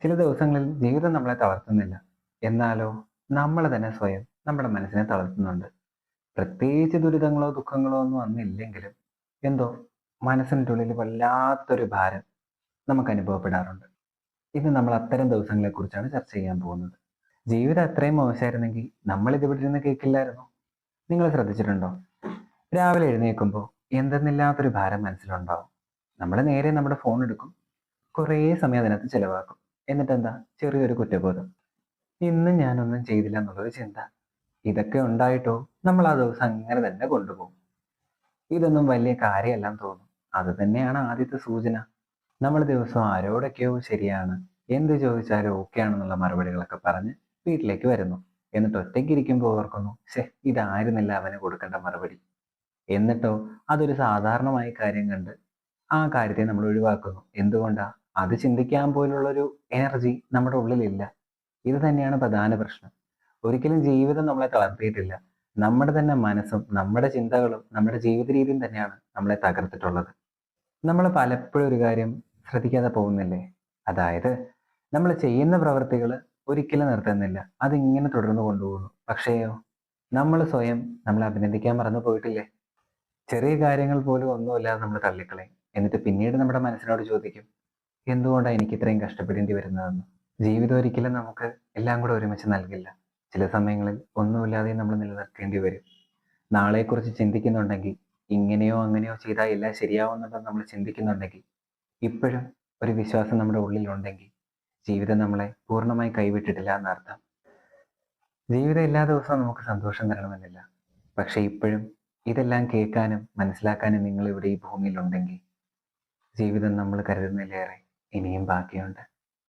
ചില ദിവസങ്ങളിൽ ജീവിതം നമ്മളെ തളർത്തുന്നില്ല. എന്നാലോ നമ്മൾ തന്നെ സ്വയം നമ്മുടെ മനസ്സിനെ തളർത്തുന്നുണ്ട്. പ്രത്യേകിച്ച് ദുരിതങ്ങളോ ദുഃഖങ്ങളോ ഒന്നും അന്നില്ലെങ്കിലും എന്തോ മനസ്സിൻ്റെ ഉള്ളിൽ വല്ലാത്തൊരു ഭാരം നമുക്ക് അനുഭവപ്പെടാറുണ്ട്. ഇന്ന് നമ്മൾ അത്തരം ദിവസങ്ങളെ കുറിച്ചാണ് ചർച്ച ചെയ്യാൻ പോകുന്നത്. ജീവിതം അത്രയും മോശമായിരുന്നെങ്കിൽ നമ്മൾ ഇത് ഇവിടെ ഇരുന്ന് കേൾക്കില്ലായിരുന്നു. നിങ്ങൾ ശ്രദ്ധിച്ചിട്ടുണ്ടോ? രാവിലെ എഴുന്നേൽക്കുമ്പോൾ എന്തെന്നില്ലാത്തൊരു ഭാരം മനസ്സിലുണ്ടാവും. നമ്മൾ നേരെ നമ്മുടെ ഫോൺ എടുക്കും, കുറേ സമയം അതിനകത്ത് ചിലവാക്കും. എന്നിട്ട് എന്താ, ചെറിയൊരു കുറ്റബോധം, ഇന്ന് ഞാനൊന്നും ചെയ്തില്ല എന്നുള്ളൊരു ചിന്ത. ഇതൊക്കെ ഉണ്ടായിട്ടോ നമ്മൾ ആ ദിവസം അങ്ങനെ തന്നെ കൊണ്ടുപോകും. ഇതൊന്നും വലിയ കാര്യമല്ലെന്ന് തോന്നും. അത് തന്നെയാണ് ആദ്യത്തെ സൂചന. നമ്മൾ ദിവസം ആരോടൊക്കെയോ ശരിയാണ്, എന്ത് ചോദിച്ചാലും ഓക്കെ ആണെന്നുള്ള മറുപടികളൊക്കെ പറഞ്ഞ് വീട്ടിലേക്ക് വരുന്നു. എന്നിട്ട് ഒറ്റയ്ക്ക് ഇരിക്കുമ്പോൾ ഓർക്കുന്നു, ഇതായിരുന്നില്ല അവന് കൊടുക്കേണ്ട മറുപടി. എന്നിട്ടോ അതൊരു സാധാരണമായ കാര്യം കണ്ട് ആ കാര്യത്തെ നമ്മൾ ഒഴിവാക്കുന്നു. എന്തുകൊണ്ടാ? അത് ചിന്തിക്കാൻ പോലുള്ളൊരു എനർജി നമ്മുടെ ഉള്ളിലില്ല. ഇത് തന്നെയാണ് പ്രധാന പ്രശ്നം. ഒരിക്കലും ജീവിതം നമ്മളെ തളർത്തിയിട്ടില്ല. നമ്മുടെ തന്നെ മനസ്സും നമ്മുടെ ചിന്തകളും നമ്മുടെ ജീവിത രീതിയും തന്നെയാണ് നമ്മളെ തകർത്തിട്ടുള്ളത്. നമ്മൾ പലപ്പോഴും ഒരു കാര്യം ശ്രദ്ധിക്കാതെ പോകുന്നില്ലേ? അതായത് നമ്മൾ ചെയ്യുന്ന പ്രവൃത്തികൾ ഒരിക്കലും നിർത്തുന്നില്ല, അതിങ്ങനെ തുടർന്ന് കൊണ്ടുപോകുന്നു. പക്ഷേയോ നമ്മൾ സ്വയം നമ്മളെ അഭിനന്ദിക്കാൻ മറന്നു പോയിട്ടില്ലേ? ചെറിയ കാര്യങ്ങൾ പോലും ഒന്നുമില്ലാതെ നമ്മൾ തള്ളിക്കളയും. എന്നിട്ട് പിന്നീട് നമ്മുടെ മനസ്സിനോട് ചോദിക്കും, എന്തുകൊണ്ടാണ് എനിക്ക് ഇത്രയും കഷ്ടപ്പെടേണ്ടി വരുന്നതെന്ന്. ജീവിതം ഒരിക്കലും നമുക്ക് എല്ലാം കൂടെ ഒരുമിച്ച് നൽകില്ല. ചില സമയങ്ങളിൽ ഒന്നുമില്ലാതെ നമ്മൾ നിലനിർത്തേണ്ടി വരും. നാളെക്കുറിച്ച് ചിന്തിക്കുന്നുണ്ടെങ്കിൽ, ഇങ്ങനെയോ അങ്ങനെയോ ചെയ്താൽ എല്ലാം ശരിയാവുന്നുണ്ടെന്ന് നമ്മൾ ചിന്തിക്കുന്നുണ്ടെങ്കിൽ, ഇപ്പോഴും ഒരു വിശ്വാസം നമ്മുടെ ഉള്ളിലുണ്ടെങ്കിൽ, ജീവിതം നമ്മളെ പൂർണ്ണമായി കൈവിട്ടിട്ടില്ല എന്നർത്ഥം. ജീവിതം എല്ലാ ദിവസവും നമുക്ക് സന്തോഷം തരണമെന്നില്ല. പക്ഷെ ഇപ്പോഴും ഇതെല്ലാം കേൾക്കാനും മനസ്സിലാക്കാനും നിങ്ങൾ ഇവിടെ ഈ ഭൂമിയിലുണ്ടെങ്കിൽ, ജീവിതം നമ്മൾ കരുതുന്നതിലേറെ ഇനിയും ബാക്കിയുണ്ട്.